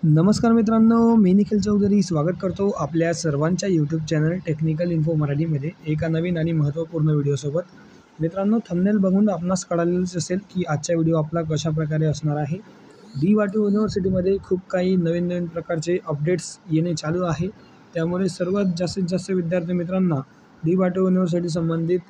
नमस्कार मित्रांनो, मी निखिल चौधरी स्वागत करतो आपल्या सर्वांच्या यूट्यूब चॅनल टेक्निकल इन्फो मराठीमध्ये एका नवीन आणि महत्त्वपूर्ण व्हिडिओसोबत. मित्रांनो, थंबनेल बघून आपणास कळालेलंच असेल की आजचा व्हिडिओ आपला कशाप्रकारे असणार आहे. DYTU युनिव्हर्सिटीमध्ये खूप काही नवीन प्रकारचे अपडेट्स येणे चालू आहे. त्यामुळे जास्तीत जास्त विद्यार्थी मित्रांना DYTU युनिव्हर्सिटी संबंधित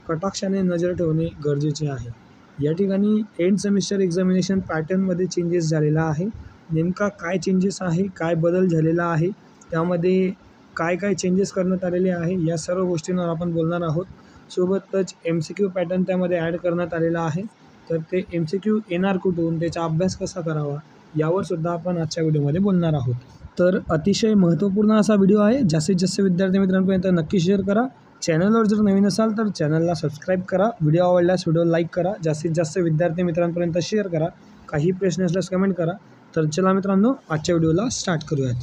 कटाक्षाने नजर ठेवणे गरजेचे आहे. या ठिकाणी एंड सेमिस्टर एक्झामिनेशन पॅटर्नमध्ये चेंजेस झालेला आहे. नेमका काय चेंजेस आहे, काय बदल झालेला आहे, त्यामध्ये काय चेंजेस करण्यात आलेले आहे, या सर्व गोष्टींवर आपण बोलणार आहोत. सोबतच MCQ पॅटर्न त्यामध्ये ॲड करण्यात आलेला आहे. तर ते MCQ येणार कुठून, त्याचा अभ्यास कसा करावा, यावर सुद्धा आपण आजच्या व्हिडिओमध्ये बोलणार आहोत. तर अतिशय महत्त्वपूर्ण असा व्हिडिओ आहे. जास्तीत जास्त विद्यार्थी मित्रांपर्यंत नक्की शेअर करा. चॅनलवर जर नवीन असाल तर चॅनलला सबस्क्राईब करा. व्हिडिओ आवडल्यास व्हिडिओ लाईक करा. जास्तीत जास्त विद्यार्थी मित्रांपर्यंत शेअर करा. काही प्रश्न असल्यास कमेंट करा. तर चला मित्रांनो, आजच्या व्हिडिओला स्टार्ट करूयात.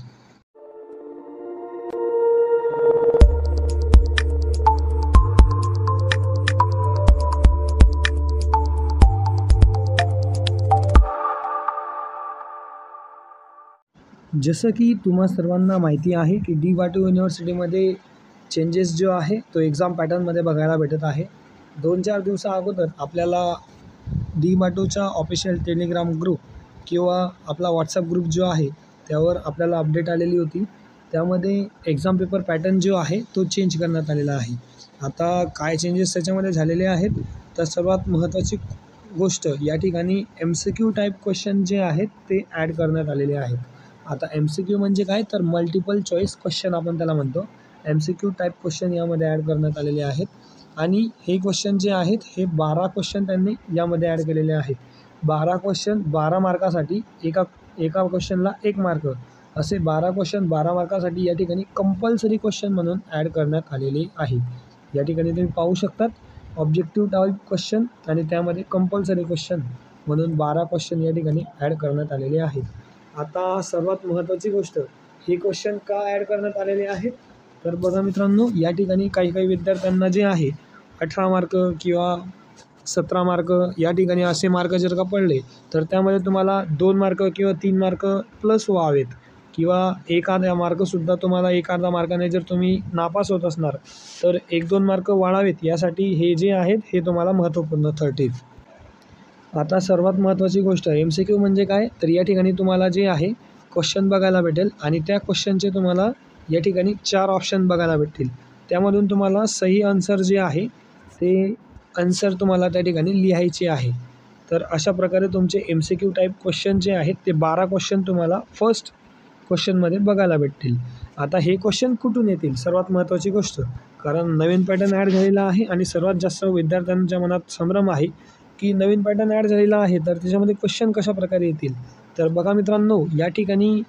जसं की तुम्हा सर्वांना माहिती आहे की DYTU युनिव्हर्सिटीमध्ये चेंजेस जो आहे तो एक्झाम पॅटर्नमध्ये बघायला भेटत आहे. 2-4 दिवसा अगोदर आपल्याला DYTUचा ऑफिशियल टेलिग्राम ग्रुप किंवा आपला व्हॉट्सअप ग्रुप जो आहे त्यावर आपल्याला अपडेट आलेली होती. त्यामध्ये एक्झाम पेपर पॅटर्न जो आहे तो चेंज करण्यात आलेला आहे. आता काय चेंजेस त्याच्यामध्ये झालेले आहेत, तर सर्वात महत्त्वाची गोष्ट या ठिकाणी MCQ टाईप क्वेश्चन जे आहेत ते ॲड करण्यात आलेले आहेत. आता MCQ म्हणजे काय, तर मल्टिपल चॉईस क्वेश्चन आपण त्याला म्हणतो. MCQ टाईप क्वेश्चन यामध्ये ॲड करण्यात आलेले आहेत. आणि हे क्वेश्चन जे आहेत हे 12 क्वेश्चन त्यांनी यामध्ये ॲड केलेले आहेत. 12 क्वेश्चन 12 मार्कासाठी, एका क्वेश्चनला 1 मार्क, असे 12 क्वेश्चन 12 मार्कासाठी या ठिकाणी कंपल्सरी क्वेश्चन म्हणून ॲड करण्यात आलेले आहे. या ठिकाणी तुम्ही पाहू शकतात ऑब्जेक्टिव्ह टाईप क्वेश्चन आणि त्यामध्ये कंपल्सरी क्वेश्चन म्हणून 12 क्वेश्चन या ठिकाणी ॲड करण्यात आलेले आहेत. आता सर्वात महत्त्वाची गोष्ट, हे क्वेश्चन का ॲड करण्यात आलेले आहेत, तर बघा मित्रांनो, या ठिकाणी काही विद्यार्थ्यांना जे आहे 18 मार्क किंवा 17 मार्क या ठिकाणी असे मार्क जर का पडले, तर त्यामध्ये तुम्हाला 2 मार्क किंवा 3 मार्क प्लस व्हावेत किंवा एखादा मार्कसुद्धा तुम्हाला एखादा मार्काने जर तुम्ही नापास होत असणार तर 1-2 मार्क वाढावेत, यासाठी हे जे आहेत हे तुम्हाला महत्त्वपूर्ण ठरतील. आता सर्वात महत्त्वाची गोष्ट MCQ म्हणजे काय, तर या ठिकाणी तुम्हाला जे आहे क्वेश्चन बघायला भेटेल आणि त्या क्वेश्चनचे तुम्हाला या ठिकाणी 4 ऑप्शन बघायला भेटतील. त्यामधून तुम्हाला सही आन्सर जे आहे ते आन्सर तुम्हाला त्या ठिकाणी लिहायचे आहे. तर अशा प्रकारे तुमचे MCQ टाईप क्वेश्चन जे आहेत ते 12 क्वेश्चन तुम्हाला फर्स्ट क्वेश्चनमध्ये बघायला भेटतील. आता हे क्वेश्चन कुठून येतील, सर्वात महत्त्वाची गोष्ट, कारण नवीन पॅटर्न ॲड झालेला आहे आणि सर्वात जास्त विद्यार्थ्यांच्या मनात संभ्रम आहे की नवीन पॅटर्न ॲड झालेला आहे तर त्याच्यामध्ये क्वेश्चन कशाप्रकारे येतील. तर बघा मित्रांनो, या ठिकाणी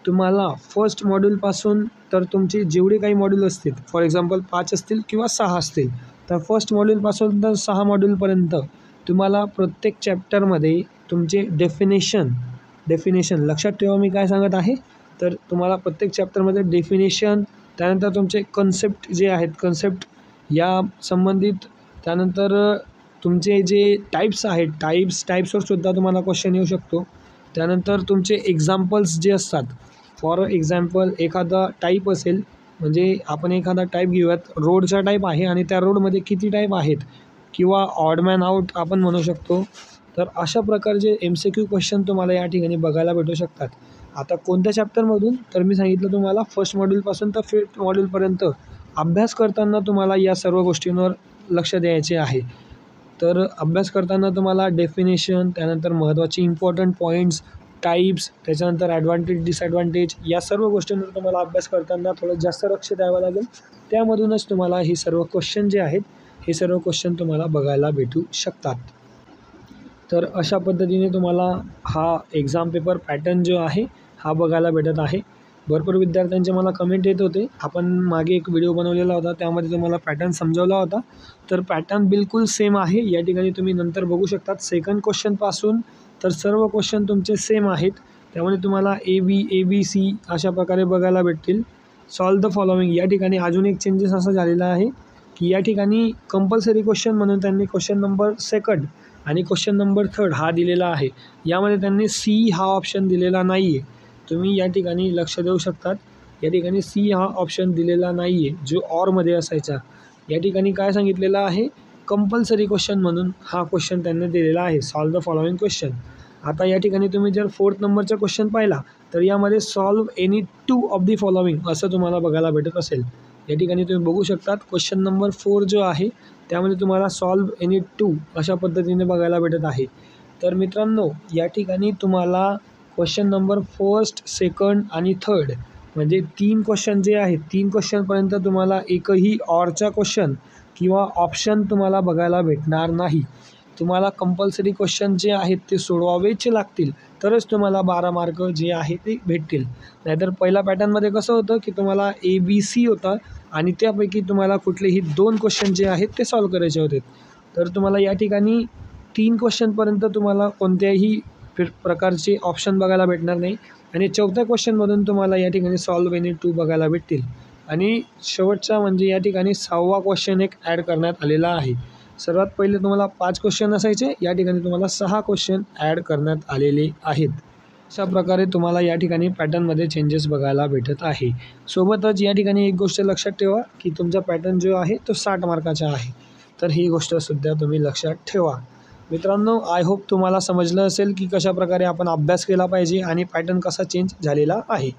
तुम्हाला फर्स्ट मॉड्यूलपासून तर तुमचे जेवढे काही मॉड्यूल असतील, फॉर एक्झाम्पल 5 असतील किंवा 6 असतील, तर फर्स्ट मॉड्यूलपासून तर 6 मॉड्यूलपर्यंत तुम्हाला प्रत्येक चॅप्टरमध्ये तुमचे डेफिनेशन लक्षात ठेवा मी काय सांगत आहे. तर तुम्हाला प्रत्येक चॅप्टरमध्ये डेफिनेशन, त्यानंतर तुमचे कन्सेप्ट जे आहेत कन्सेप्ट या संबंधित, त्यानंतर तुमचे जे टाईप्स आहेत टाईप्सवर सुद्धा तुम्हाला क्वेश्चन येऊ शकतो. त्यानंतर तुमचे एक्झाम्पल्स जे असतात, फॉर एक्झाम्पल एखादा टाईप असेल, म्हणजे आपण एखादा टाईप घेऊयात, रोडचा टाईप आहे आणि त्या रोडमध्ये किती टाईप आहेत किंवा ऑड मॅन आउट आपण म्हणू शकतो. तर अशा प्रकारचे MCQ क्वेश्चन तुम्हाला या ठिकाणी बघायला भेटू शकतात. आता कोणत्या चॅप्टरमधून, तर मी सांगितलं तुम्हाला फर्स्ट मॉड्यूलपासून तर 5th मॉड्यूलपर्यंत अभ्यास करताना तुम्हाला या सर्व गोष्टींवर लक्ष द्यायचे आहे. तर अभ्यास करताना तुम्हाला डेफिनेशन, त्यानंतर महत्त्वाचे इम्पॉर्टंट पॉईंट्स, टाईप्स, त्याच्यानंतर ॲडव्हान्टेज डिसॲडव्हान्टेज, या सर्व गोष्टींवर तुम्हाला अभ्यास करताना थोडं जास्त लक्ष द्यावं लागेल. त्यामधूनच तुम्हाला हे सर्व क्वेश्चन जे आहेत हे सर्व क्वेश्चन तुम्हाला बघायला भेटू शकतात. तर अशा पद्धतीने तुम्हाला हा एक्झाम पेपर पॅटर्न जो आहे हा बघायला भेटत आहे. भरपूर विद्यार्थ्यांचे मला कमेंट येत होते, आपण मागे एक व्हिडिओ बनवलेला होता त्यामध्ये तुम्हाला पॅटर्न समजावला होता, तर पॅटर्न बिलकुल सेम आहे. या ठिकाणी तुम्ही नंतर बघू शकतात सेकंड क्वेश्चनपासून तर सर्व क्वेश्चन तुमचे सेम आहेत. त्यामुळे तुम्हाला ABC अशा प्रकारे बघायला भेटतील. सॉल्व द फॉलोइंग, या ठिकाणी अजून एक चेंजेस असा झालेला आहे की या ठिकाणी कंपल्सरी क्वेश्चन म्हणून त्यांनी क्वेश्चन नंबर 2 आणि क्वेश्चन नंबर 3 हा दिलेला आहे. यामध्ये त्यांनी C हा ऑप्शन दिलेला नाही आहे. तुम्ही या ठिकाणी लक्ष देऊ शकतात. या ठिकाणी सी हा ऑप्शन दिलेला नाही आहे, जो ऑरमध्ये असायचा. या ठिकाणी काय सांगितलेलं आहे, कंपल्सरी क्वेश्चन म्हणून हा क्वेश्चन त्यांनी दिलेला आहे, सॉल्व द फॉलोइंग क्वेश्चन. आता या ठिकाणी तुम्ही जर 4th नंबरचा क्वेश्चन पाहिला तर यामध्ये solve any 2 of the following असं तुम्हाला बघायला भेटत असेल. या ठिकाणी तुम्ही बघू शकतात क्वेश्चन नंबर 4 जो आहे त्यामध्ये तुम्हाला सॉल्व एनी 2 अशा पद्धतीने बघायला भेटत आहे. तर मित्रांनो, या ठिकाणी तुम्हाला क्वेश्चन नंबर 1st, 2nd आणि 3rd म्हणजे 3 क्वेश्चन जे आहेत, 3 क्वेश्चनपर्यंत तुम्हाला एकही ऑरचा क्वेश्चन किंवा ऑप्शन तुम्हाला बघायला भेटणार नाही. तुम्हाला कंपल्सरी क्वेश्चन जे आहेत ते सोडवावेच लागतील, तरच तुम्हाला 12 मार्क जे आहे ते भेटतील. नाहीतर पहिल्या पॅटर्नमध्ये कसं होतं की तुम्हाला ABC होता आणि त्यापैकी तुम्हाला कुठलेही 2 क्वेश्चन जे आहेत ते सॉल्व करायचे होते. तर तुम्हाला या ठिकाणी 3 क्वेश्चनपर्यंत तुम्हाला कोणत्याही प्रकारचे ऑप्शन बघायला भेटणार नाही आणि 4थ्या क्वेश्चनमधून तुम्हाला या ठिकाणी सॉल्व एनी 2 बघायला भेटतील. आणि शेवटचा म्हणजे या ठिकाणी 6वा क्वेश्चन एक ॲड करण्यात आलेला आहे. सर्वात पहिले तुम्हाला 5 क्वेश्चन असायचे, या ठिकाणी तुम्हाला 6 क्वेश्चन ॲड करण्यात आलेले आहेत. अशा प्रकारे तुम्हाला या ठिकाणी पॅटर्नमध्ये चेंजेस बघायला भेटत आहे. सोबतच या ठिकाणी एक गोष्ट लक्षात ठेवा की तुमचा पॅटर्न जो आहे तो 60 मार्काचा आहे. तर ही गोष्टसुद्धा तुम्ही लक्षात ठेवा. मित्रांनो, आय होप तुम्हाला समजलं असेल की कशाप्रकारे आपण अभ्यास केला पाहिजे आणि पॅटर्न कसा चेंज झालेला आहे.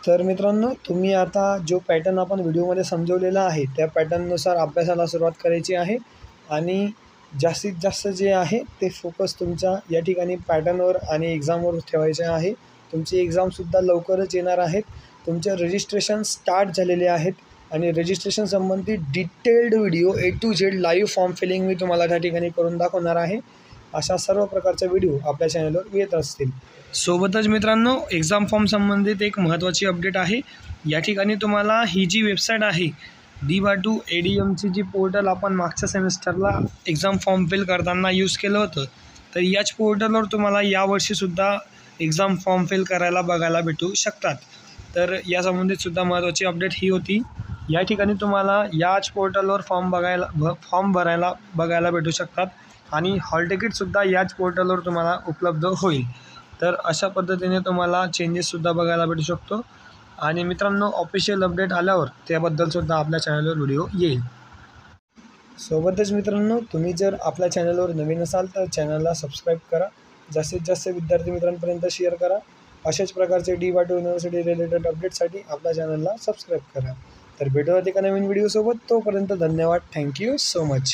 तर मित्रांनो, तुम्ही आता जो पॅटर्न आपण व्हिडिओमध्ये समजवलेला आहे त्या पॅटर्ननुसार अभ्यासाला सुरुवात करायची आहे आणि जास्तीत जास्त जे आहे ते फोकस तुमच्या या ठिकाणी पॅटर्नवर आणि एक्झामवर ठेवायचे आहे. तुमची एक्झामसुद्धा लवकरच येणार आहेत. तुमचे रजिस्ट्रेशन स्टार्ट झालेले आहेत आणि रजिस्ट्रेशन संबंधित detailed video A to Z live form filling मी तुम्हाला त्या ठिकाणी करून दाखवणार आहे. अशा सर्व प्रकारचे व्हिडिओ आपल्या चॅनलवर येत असतील. सोबतच मित्रांनो, एक्झाम फॉर्म संबंधित एक महत्त्वाची अपडेट आहे. या ठिकाणी तुम्हाला ही जी वेबसाईट आहे D-BATU ADMची जी पोर्टल आपण मागच्या सेमिस्टरला एक्झाम फॉर्म फिल करताना यूज केलं होतं, तर याच पोर्टलवर तुम्हाला यावर्षीसुद्धा एक्झाम फॉर्म फिल करायला बघायला भेटू शकतात. तर या संबंधितसुद्धा महत्त्वाची अपडेट ही होती. या ठिकाणी तुम्हाला याच पोर्टलवर फॉर्म भरायला बघायला भेटू शकतात आणि हॉल तिकीटसुद्धा याच पोर्टलवर तुम्हाला उपलब्ध होईल. तर अशा पद्धतीने तुम्हाला चेंजेससुद्धा बघायला भेटू शकतो. आणि मित्रांनो, ऑफिशियल अपडेट आल्यावर त्याबद्दलसुद्धा आपल्या चॅनलवर व्हिडिओ येईल. सोबतच मित्रांनो, तुम्ही जर आपल्या चॅनलवर नवीन असाल तर चॅनलला सबस्क्राईब करा. जास्तीत जास्त विद्यार्थी मित्रांपर्यंत शेअर करा. अशाच प्रकारचे D-BATU युनिव्हर्सिटी रिलेटेड अपडेटसाठी आपल्या चॅनलला सबस्क्राईब करा. तर भेटूयात एका नवीन व्हिडिओसोबत. तोपर्यंत धन्यवाद. Thank you so much.